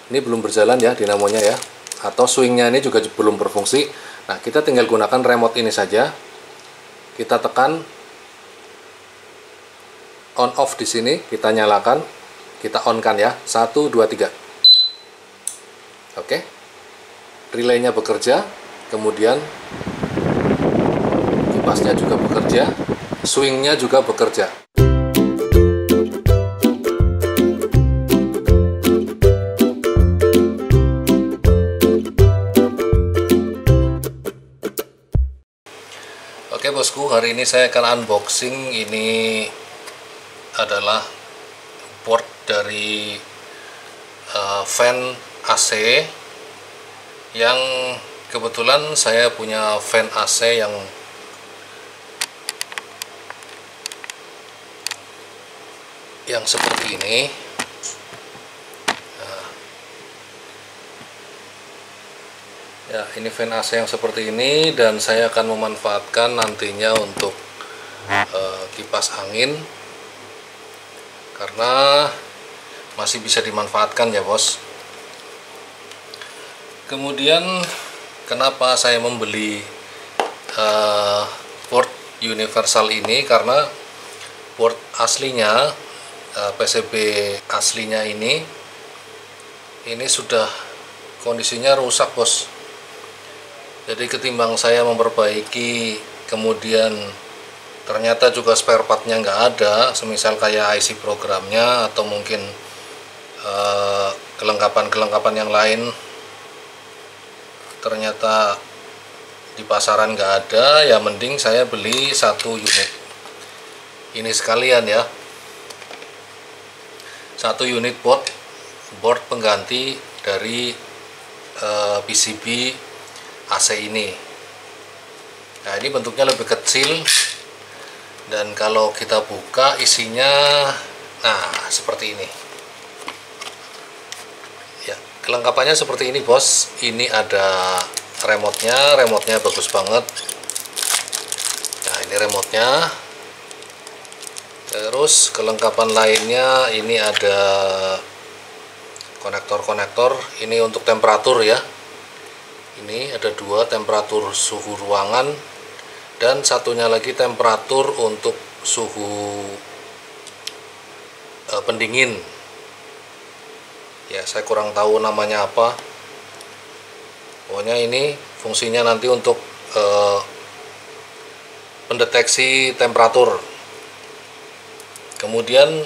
Ini belum berjalan ya dinamonya ya, atau swingnya ini juga belum berfungsi. Nah, kita tinggal gunakan remote ini saja. Kita tekan on off di sini, kita nyalakan, kita on kan ya. 1 2 3. Oke. Relaynya bekerja, kemudian kipasnya juga bekerja, swingnya juga bekerja. Oke bosku, hari ini saya akan unboxing. Ini adalah board dari fan AC, yang kebetulan saya punya fan AC yang seperti ini. Ya, ini fan AC yang seperti ini, dan saya akan memanfaatkan nantinya untuk kipas angin, karena masih bisa dimanfaatkan ya bos. Kemudian kenapa saya membeli board universal ini, karena board aslinya, PCB aslinya ini sudah kondisinya rusak bos. Jadi ketimbang saya memperbaiki, kemudian ternyata juga spare partnya nggak ada, semisal kayak IC programnya atau mungkin kelengkapan-kelengkapan yang lain, ternyata di pasaran nggak ada, ya mending saya beli satu unit ini sekalian ya. Satu unit board pengganti dari PCB AC ini. Nah, ini bentuknya lebih kecil, dan kalau kita buka isinya, nah seperti ini ya. Kelengkapannya seperti ini bos. Ini ada remotenya bagus banget. Nah, ini remotenya. Terus kelengkapan lainnya, ini ada konektor ini untuk temperatur ya. Ini ada 2, temperatur suhu ruangan, dan satunya lagi temperatur untuk suhu pendingin ya. Saya kurang tahu namanya apa, pokoknya ini fungsinya nanti untuk pendeteksi temperatur. Kemudian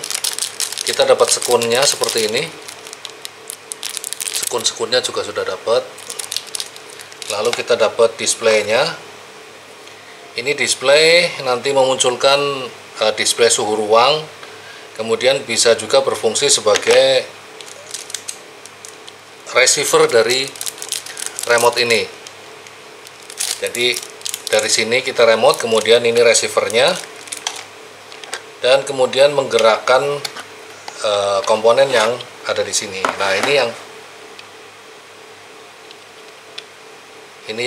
kita dapat sekunnya seperti ini, sekun-sekunnya juga sudah dapat. Lalu kita dapat displaynya. Ini display nanti memunculkan display suhu ruang, kemudian bisa juga berfungsi sebagai receiver dari remote ini. Jadi dari sini kita remote, kemudian ini receivernya, dan kemudian menggerakkan komponen yang ada di sini. Nah, ini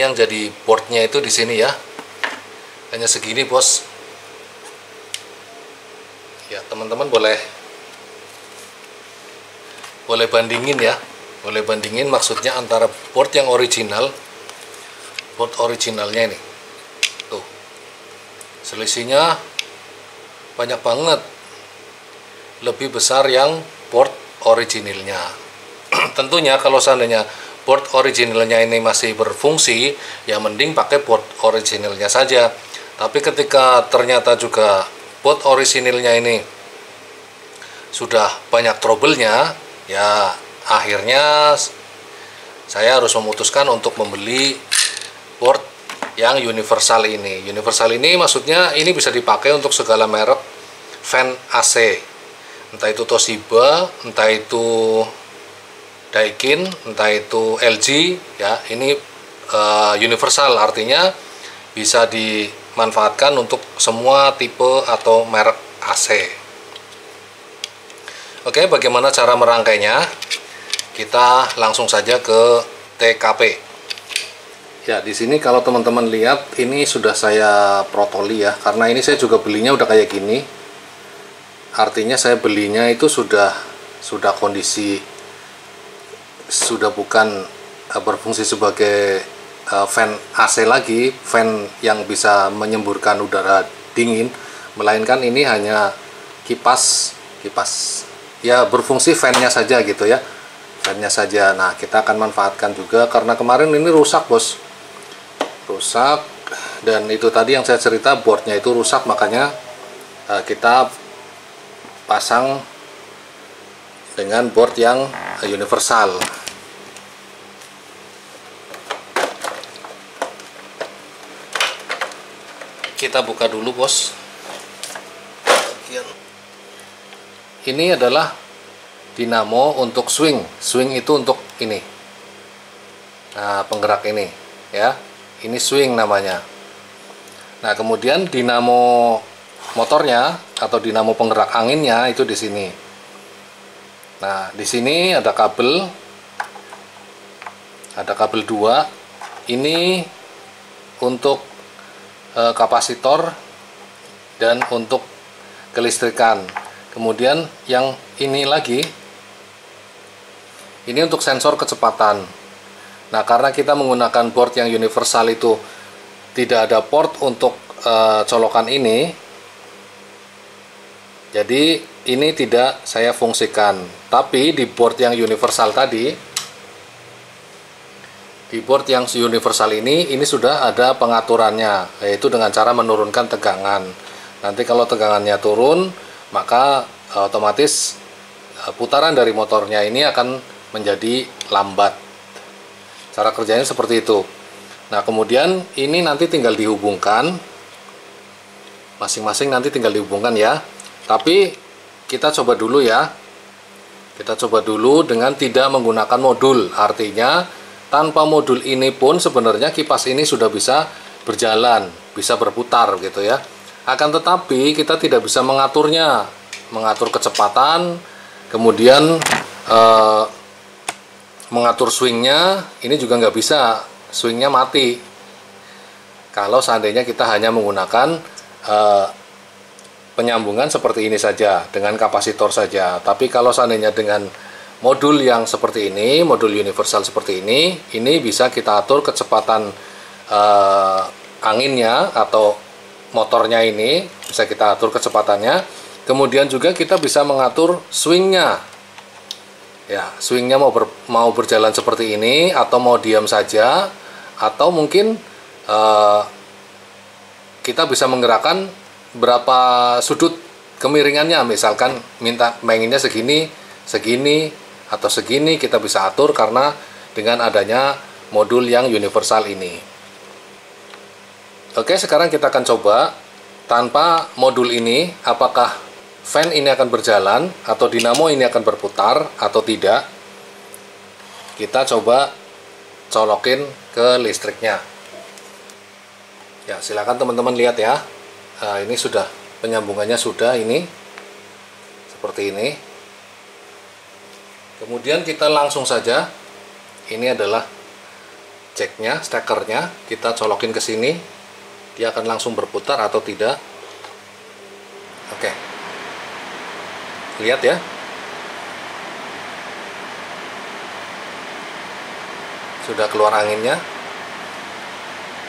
yang jadi boardnya itu di sini ya. Hanya segini bos. Ya, teman-teman boleh bandingin ya. Boleh bandingin, maksudnya antara board yang original, board originalnya ini. Tuh. Selisihnya banyak banget. Lebih besar yang board originalnya. Tentunya kalau seandainya board originalnya ini masih berfungsi, ya mending pakai board originalnya saja. Tapi ketika ternyata juga board originalnya ini sudah banyak trouble-nya, ya akhirnya saya harus memutuskan untuk membeli board yang universal ini. Universal ini maksudnya ini bisa dipakai untuk segala merek fan AC, entah itu Toshiba, entah itu Daikin, entah itu LG ya. Ini universal, artinya bisa dimanfaatkan untuk semua tipe atau merek AC. Oke, bagaimana cara merangkainya? Kita langsung saja ke TKP. Ya, di sini kalau teman-teman lihat, ini sudah saya protoli ya, karena ini saya juga belinya udah kayak gini. Artinya saya belinya itu sudah kondisi sudah bukan berfungsi sebagai fan AC lagi, fan yang bisa menyemburkan udara dingin, melainkan ini hanya kipas ya, berfungsi fan-nya saja gitu ya, fan-nya saja. Nah, kita akan manfaatkan juga karena kemarin ini rusak bos, rusak, dan itu tadi yang saya cerita, boardnya itu rusak, makanya kita pasang dengan board yang universal. Kita buka dulu bos. Ini adalah dinamo untuk swing itu untuk ini, nah penggerak ini ya, ini swing namanya. Nah kemudian dinamo motornya atau dinamo penggerak anginnya itu di sini. Nah, di sini ada kabel 2. Ini untuk kapasitor dan untuk kelistrikan. Kemudian yang ini lagi, ini untuk sensor kecepatan. Nah, karena kita menggunakan board yang universal itu tidak ada port untuk colokan ini, jadi ini tidak saya fungsikan. Tapi di board yang universal tadi, di board yang universal ini sudah ada pengaturannya, yaitu dengan cara menurunkan tegangan. Nanti kalau tegangannya turun, maka otomatis putaran dari motornya ini akan menjadi lambat. Cara kerjanya seperti itu. Nah, kemudian ini nanti tinggal dihubungkan, masing-masing nanti tinggal dihubungkan ya. Tapi kita coba dulu ya. Kita coba dulu dengan tidak menggunakan modul. Artinya tanpa modul ini pun sebenarnya kipas ini sudah bisa berjalan, bisa berputar gitu ya. Akan tetapi kita tidak bisa mengaturnya, mengatur kecepatan, kemudian mengatur swingnya, ini juga nggak bisa, swingnya mati kalau seandainya kita hanya menggunakan penyambungan seperti ini saja, dengan kapasitor saja. Tapi kalau seandainya dengan modul yang seperti ini, modul universal seperti ini bisa kita atur kecepatan anginnya atau motornya, ini bisa kita atur kecepatannya. Kemudian juga kita bisa mengatur swingnya. Ya, swingnya mau berjalan seperti ini atau mau diam saja, atau mungkin kita bisa menggerakkan berapa sudut kemiringannya, misalkan pengennya segini atau segini, kita bisa atur karena dengan adanya modul yang universal ini. Oke, sekarang kita akan coba tanpa modul ini, apakah fan ini akan berjalan atau dinamo ini akan berputar atau tidak. Kita coba colokin ke listriknya. Ya, silakan teman-teman lihat ya. Nah, ini sudah penyambungannya, sudah ini seperti ini. Kemudian kita langsung saja, ini adalah jacknya, stekernya, kita colokin ke sini, dia akan langsung berputar atau tidak. Oke, lihat ya, sudah keluar anginnya,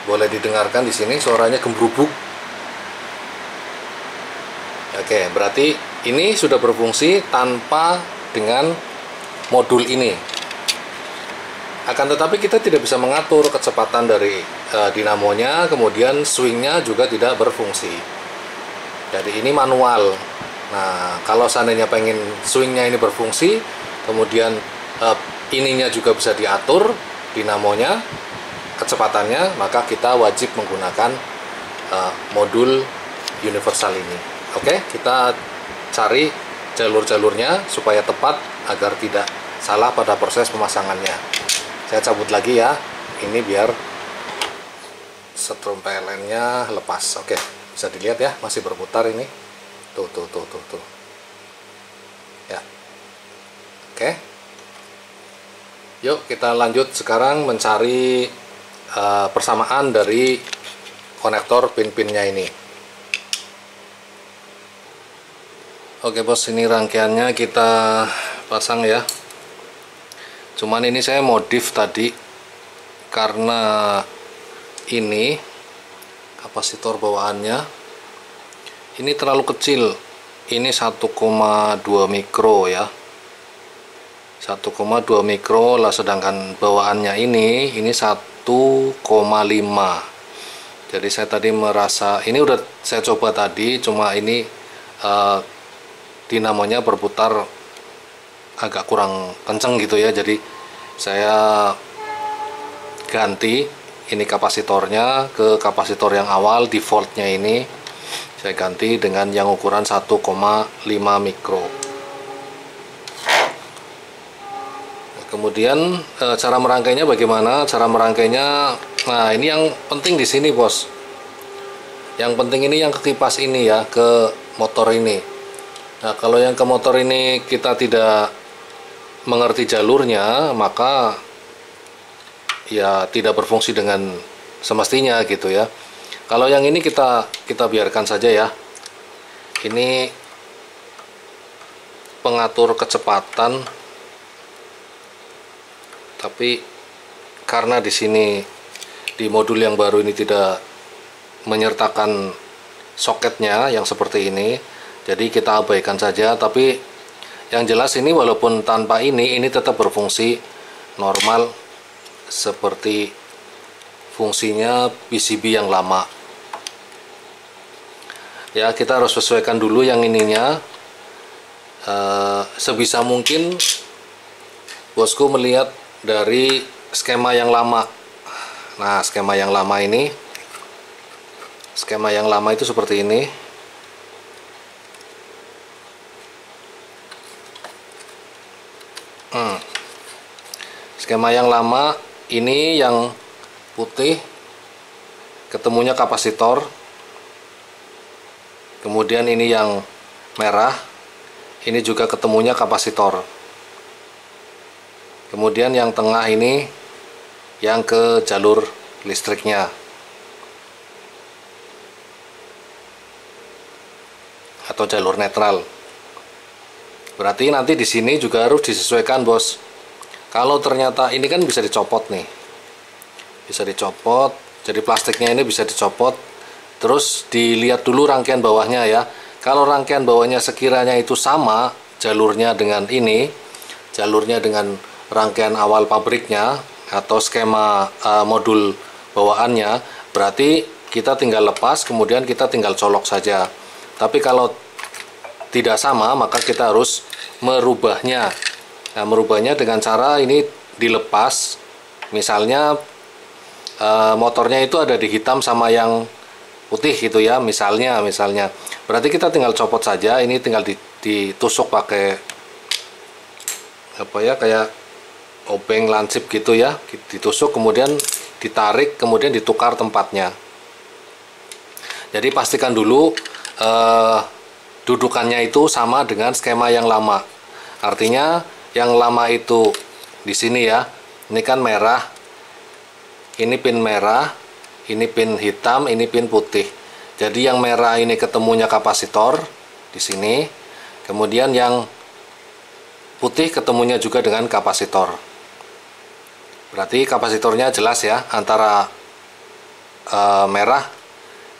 boleh didengarkan di sini suaranya gembrubuk. Oke, berarti ini sudah berfungsi tanpa dengan modul ini. Akan tetapi kita tidak bisa mengatur kecepatan dari dinamonya, kemudian swingnya juga tidak berfungsi. Jadi ini manual. Nah, kalau seandainya pengen swingnya ini berfungsi, kemudian ininya juga bisa diatur, dinamonya, kecepatannya, maka kita wajib menggunakan modul universal ini. Oke, kita cari jalur-jalurnya supaya tepat agar tidak salah pada proses pemasangannya. Saya cabut lagi ya, ini biar setrum PLN-nya lepas. Oke, bisa dilihat ya, masih berputar ini. Tuh. Ya. Oke. Yuk kita lanjut sekarang mencari persamaan dari konektor pin-pinnya ini. Oke bos, ini rangkaiannya kita pasang ya. Cuman ini saya modif tadi karena ini kapasitor bawaannya ini terlalu kecil. Ini 1,2 mikro ya, 1,2 mikro lah, sedangkan bawaannya ini 1,5. Jadi saya tadi merasa ini udah saya coba tadi, cuma ini dinamonya berputar agak kurang kenceng gitu ya. Jadi saya ganti ini kapasitornya ke kapasitor yang awal defaultnya ini, saya ganti dengan yang ukuran 1,5 mikro. Kemudian cara merangkainya bagaimana? Cara merangkainya, nah ini yang penting di sini bos. Yang penting ini yang ke kipas ini ya, ke motor ini. Nah kalau yang ke motor ini kita tidak mengerti jalurnya, maka ya tidak berfungsi dengan semestinya gitu ya. Kalau yang ini kita biarkan saja ya. Ini pengatur kecepatan, tapi karena di sini di modul yang baru ini tidak menyertakan soketnya yang seperti ini, jadi kita abaikan saja. Tapi yang jelas ini walaupun tanpa ini tetap berfungsi normal seperti fungsinya PCB yang lama. Ya kita harus sesuaikan dulu yang ininya. Sebisa mungkin bosku melihat dari skema yang lama. Nah skema yang lama ini, skema yang lama itu seperti ini. Skema yang lama ini yang putih ketemunya kapasitor, kemudian ini yang merah ini juga ketemunya kapasitor, kemudian yang tengah ini yang ke jalur listriknya atau jalur netral. Berarti nanti di sini juga harus disesuaikan bos. Kalau ternyata ini kan bisa dicopot nih, bisa dicopot, jadi plastiknya ini bisa dicopot, terus dilihat dulu rangkaian bawahnya ya. Kalau rangkaian bawahnya sekiranya itu sama jalurnya dengan ini, jalurnya dengan rangkaian awal pabriknya atau skema modul bawaannya, berarti kita tinggal lepas, kemudian kita tinggal colok saja. Tapi kalau tidak sama, maka kita harus merubahnya. Nah, merubahnya dengan cara ini dilepas. Misalnya motornya itu ada di hitam sama yang putih gitu ya, misalnya. Berarti kita tinggal copot saja, ini tinggal ditusuk pakai apa ya, kayak obeng lancip gitu ya, ditusuk kemudian ditarik, kemudian ditukar tempatnya. Jadi pastikan dulu dudukannya itu sama dengan skema yang lama. Artinya yang lama itu di sini ya, ini kan merah, ini pin merah, ini pin hitam, ini pin putih. Jadi yang merah ini ketemunya kapasitor di sini, kemudian yang putih ketemunya juga dengan kapasitor. Berarti kapasitornya jelas ya, antara merah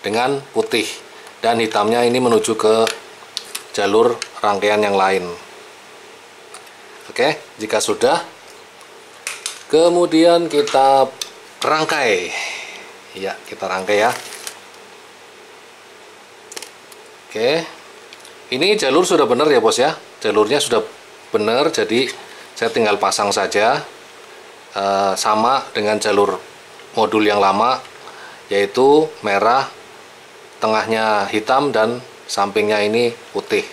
dengan putih, dan hitamnya ini menuju ke jalur rangkaian yang lain. Oke, jika sudah, kemudian kita rangkai. Ya, kita rangkai ya. Oke, ini jalur sudah benar ya bos ya, jalurnya sudah benar, jadi saya tinggal pasang saja. Sama dengan jalur modul yang lama, yaitu merah, tengahnya hitam, dan sampingnya ini putih.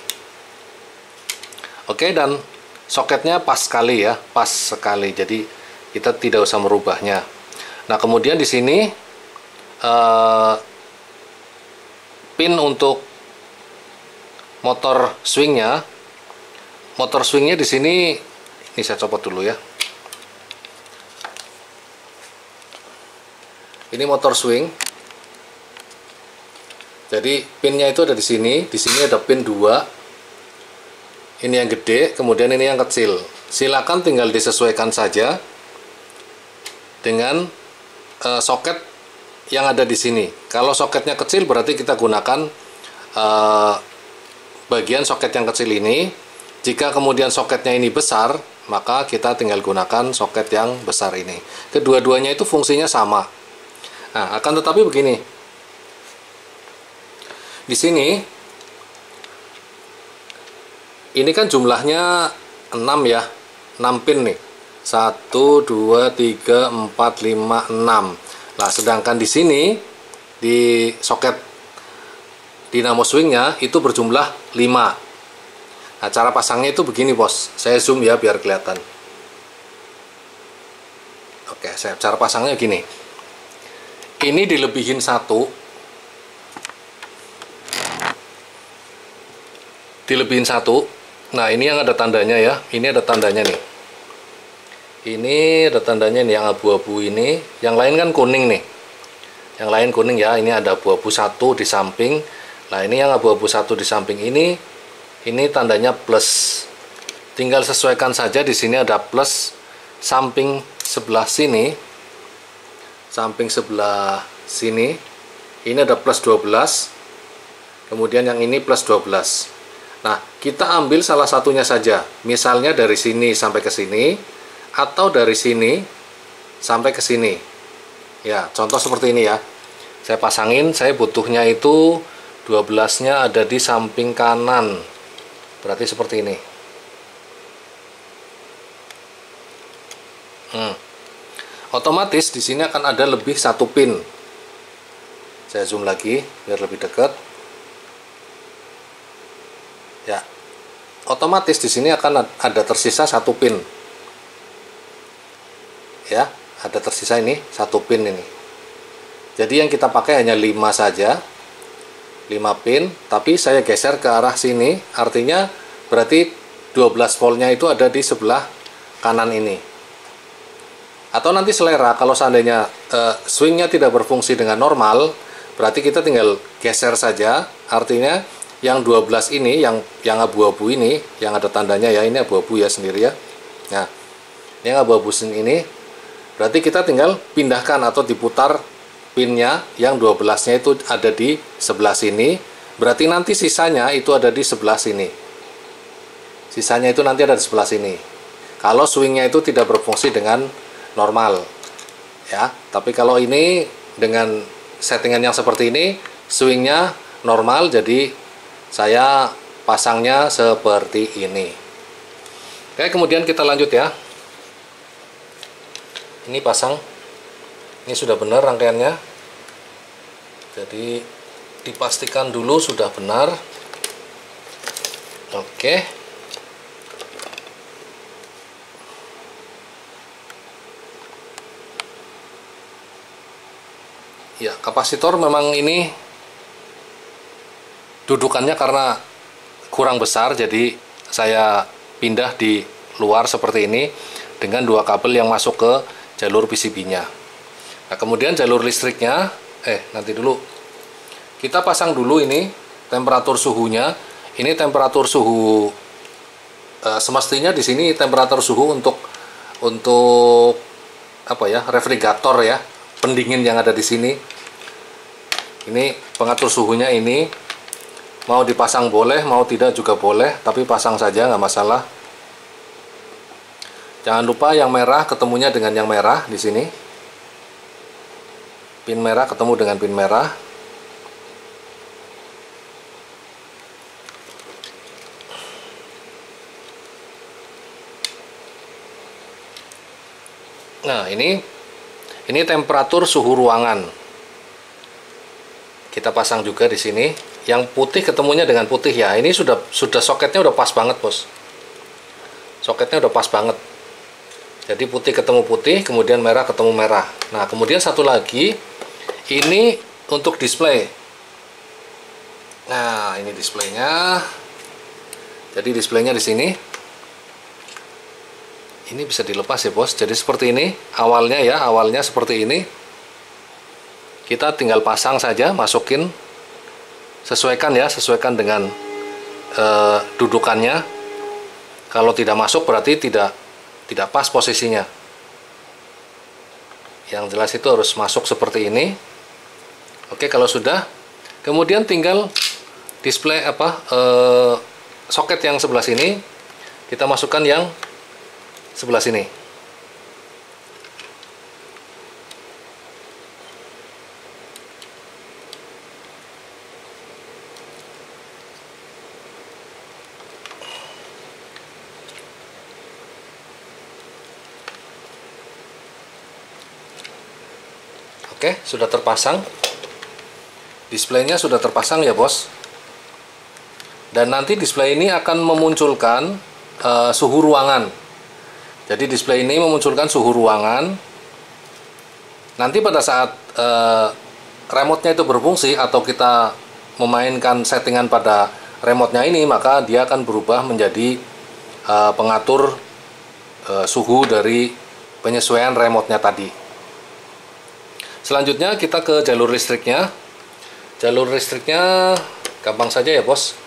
Oke, dan soketnya pas sekali ya, pas sekali, jadi kita tidak usah merubahnya. Nah kemudian di sini pin untuk motor swingnya di sini, ini saya copot dulu ya. Ini motor swing. Jadi pinnya itu ada di sini ada pin 2. Ini yang gede, kemudian ini yang kecil. silakan tinggal disesuaikan saja dengan soket yang ada di sini. Kalau soketnya kecil berarti kita gunakan bagian soket yang kecil ini. Jika kemudian soketnya ini besar, maka kita tinggal gunakan soket yang besar ini. Kedua-duanya itu fungsinya sama. Nah, akan tetapi begini. Di sini ini kan jumlahnya 6 ya. 6 pin nih. 1 2 3 4 5 6. Nah, sedangkan di sini di soket dinamo swingnya itu berjumlah 5. Nah, cara pasangnya itu begini, bos. Saya zoom ya biar kelihatan. Oke, cara pasangnya gini. Ini dilebihin 1. Dilebihin 1. Nah, ini yang ada tandanya ya. Ini ada tandanya nih. Ini ada tandanya nih yang abu-abu ini. Yang lain kan kuning nih. Yang lain kuning ya. Ini ada abu-abu 1 di samping. Nah, ini yang abu-abu 1 di samping ini tandanya plus. Tinggal sesuaikan saja, di sini ada plus samping sebelah sini. Samping sebelah sini ini ada plus 12. Kemudian yang ini plus 12. Nah, kita ambil salah satunya saja. Misalnya dari sini sampai ke sini atau dari sini sampai ke sini. Ya, contoh seperti ini ya. Saya pasangin, saya butuhnya itu 12-nya ada di samping kanan. Berarti seperti ini. Otomatis di sini akan ada lebih 1 pin. Saya zoom lagi biar lebih dekat. Ya. Otomatis di sini akan ada tersisa 1 pin. Ya, ada tersisa ini 1 pin ini. Jadi yang kita pakai hanya 5 saja. 5 pin, tapi saya geser ke arah sini, artinya berarti 12 voltnya itu ada di sebelah kanan ini. Atau nanti selera, kalau seandainya swingnya tidak berfungsi dengan normal, berarti kita tinggal geser saja, artinya yang 12 ini, yang abu-abu ini, yang ada tandanya ya, ini abu-abu ya sendiri ya. Nah, yang abu-abu ini, berarti kita tinggal pindahkan atau diputar pinnya yang 12-nya itu ada di sebelah sini, berarti nanti sisanya itu ada di sebelah sini. Sisanya itu nanti ada di sebelah sini. Kalau swingnya itu tidak berfungsi dengan normal. Ya, tapi kalau ini dengan settingan yang seperti ini, swingnya normal, jadi saya pasangnya seperti ini. Oke, kemudian kita lanjut ya. Ini pasang. Ini sudah benar rangkaiannya. Jadi dipastikan dulu sudah benar. Oke. Ya, kapasitor memang ini dudukannya karena kurang besar, jadi saya pindah di luar seperti ini dengan 2 kabel yang masuk ke jalur PCB-nya. Nah, kemudian jalur listriknya, nanti dulu. Kita pasang dulu ini temperatur suhunya. Ini temperatur suhu semestinya di sini temperatur suhu untuk apa ya, refrigerator ya, pendingin yang ada di sini. Ini pengatur suhunya ini. Mau dipasang boleh, mau tidak juga boleh, tapi pasang saja nggak masalah. Jangan lupa yang merah ketemunya dengan yang merah di sini. Pin merah ketemu dengan pin merah. Nah, ini temperatur suhu ruangan. Kita pasang juga di sini. Yang putih ketemunya dengan putih ya. Ini sudah soketnya udah pas banget, bos. Soketnya udah pas banget. Jadi putih ketemu putih, kemudian merah ketemu merah. Nah, kemudian satu lagi, ini untuk display. Nah, ini displaynya. Jadi displaynya di sini. Ini bisa dilepas ya, bos. Jadi seperti ini awalnya ya, awalnya seperti ini. Kita tinggal pasang saja, masukin, sesuaikan ya, sesuaikan dengan dudukannya. Kalau tidak masuk berarti tidak pas posisinya. Yang jelas itu harus masuk seperti ini. Oke, kalau sudah, kemudian tinggal display soket yang sebelah sini kita masukkan yang sebelah sini. Oke, sudah terpasang. Displaynya sudah terpasang ya bos. Dan nanti display ini akan memunculkan suhu ruangan. Jadi display ini memunculkan suhu ruangan. Nanti pada saat remote-nya itu berfungsi atau kita memainkan settingan pada remote-nya ini, maka dia akan berubah menjadi pengatur suhu dari penyesuaian remote-nya tadi. Selanjutnya kita ke jalur listriknya. Jalur listriknya gampang saja ya bos.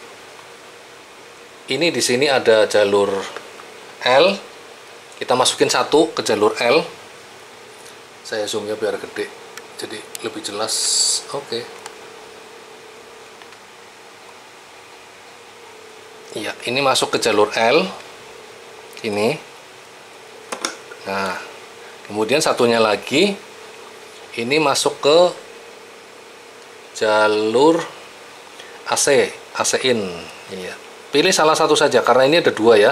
Ini di sini ada jalur L. Kita masukin satu ke jalur L. Saya zoomnya biar gede, jadi lebih jelas. Oke. Iya, ini masuk ke jalur L. Ini. Nah, kemudian satunya lagi. Ini masuk ke jalur AC in. Iya. Pilih salah satu saja karena ini ada dua ya.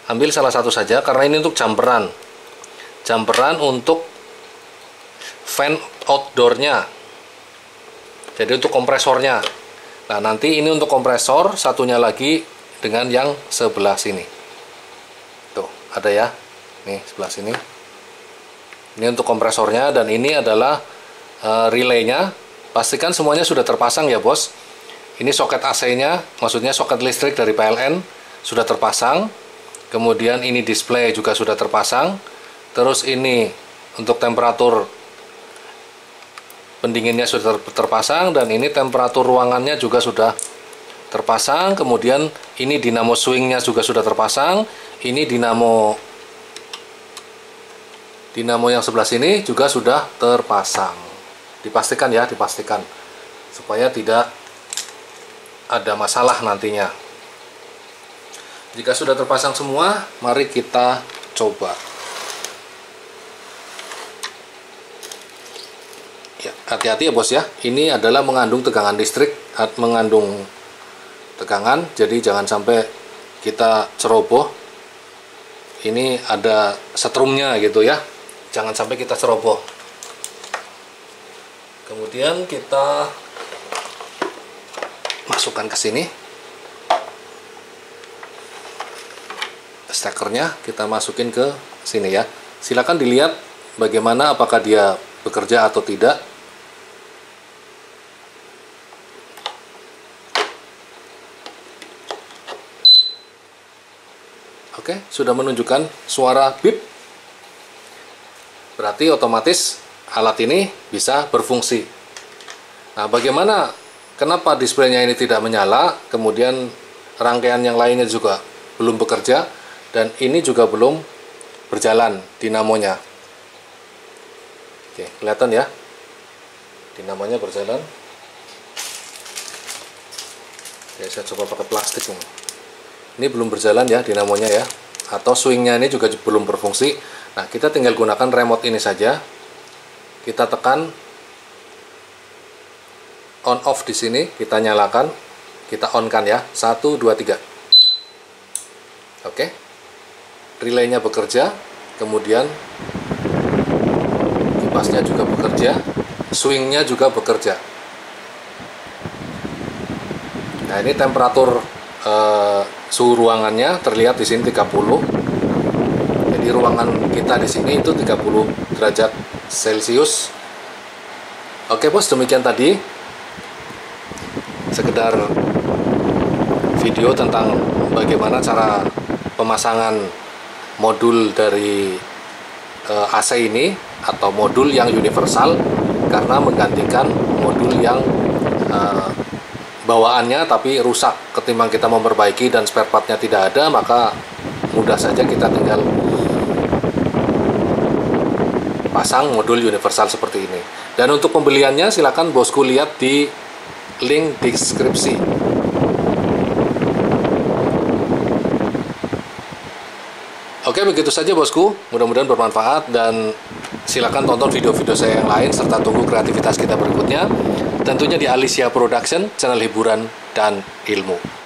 Ambil salah satu saja karena ini untuk jumperan. Jumperan untuk fan outdoornya. Jadi untuk kompresornya. Nah nanti ini untuk kompresor, satunya lagi dengan yang sebelah sini. Tuh ada ya. Nih sebelah sini. Ini untuk kompresornya dan ini adalah relaynya. Pastikan semuanya sudah terpasang ya bos. Ini soket AC-nya, maksudnya soket listrik dari PLN sudah terpasang. Kemudian ini display juga sudah terpasang. Terus ini untuk temperatur pendinginnya sudah terpasang dan ini temperatur ruangannya juga sudah terpasang. Kemudian ini dinamo swingnya juga sudah terpasang. Ini dinamo yang sebelah sini juga sudah terpasang. Dipastikan ya, dipastikan supaya tidak ada masalah nantinya. Jika sudah terpasang semua, mari kita coba. Ya, hati-hati ya bos ya. Ini adalah mengandung tegangan listrik, mengandung tegangan, jadi jangan sampai kita ceroboh. Ini ada setrumnya gitu ya. Jangan sampai kita ceroboh. Kemudian kita masukkan ke sini. Stekernya kita masukin ke sini ya. Silakan dilihat bagaimana apakah dia bekerja atau tidak. Oke, sudah menunjukkan suara bip. Berarti otomatis alat ini bisa berfungsi. Nah, bagaimana, kenapa displaynya ini tidak menyala, kemudian rangkaian yang lainnya juga belum bekerja, dan ini juga belum berjalan dinamonya. Oke, kelihatan ya, dinamonya berjalan. Oke, saya coba pakai plastik nih. Ini belum berjalan ya dinamonya ya, atau swingnya ini juga belum berfungsi. Nah, kita tinggal gunakan remote ini saja. Kita tekan on off di sini, kita nyalakan, kita on kan ya. 1 2 3. Oke. Relaynya bekerja, kemudian kipasnya juga bekerja, swingnya juga bekerja. Nah, ini temperatur suhu ruangannya terlihat di sini 30. Di ruangan kita di sini itu 30 derajat Celcius. Oke bos, demikian tadi sekedar video tentang bagaimana cara pemasangan modul dari AC ini atau modul yang universal, karena menggantikan modul yang bawaannya tapi rusak. Ketimbang kita memperbaiki dan spare partnya tidak ada, maka mudah saja kita tinggal pasang modul universal seperti ini. Dan untuk pembeliannya silakan bosku lihat di link deskripsi. Oke, begitu saja bosku, mudah-mudahan bermanfaat dan silakan tonton video-video saya yang lain serta tunggu kreativitas kita berikutnya, tentunya di Alicia Production, channel hiburan dan ilmu.